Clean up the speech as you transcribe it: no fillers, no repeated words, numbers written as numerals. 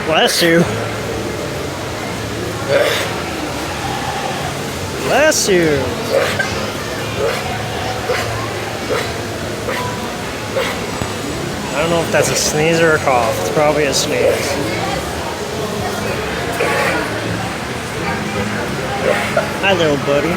Bless you. Bless you. I don't know if that's a sneeze or a cough. It's probably a sneeze. Hi, little buddy.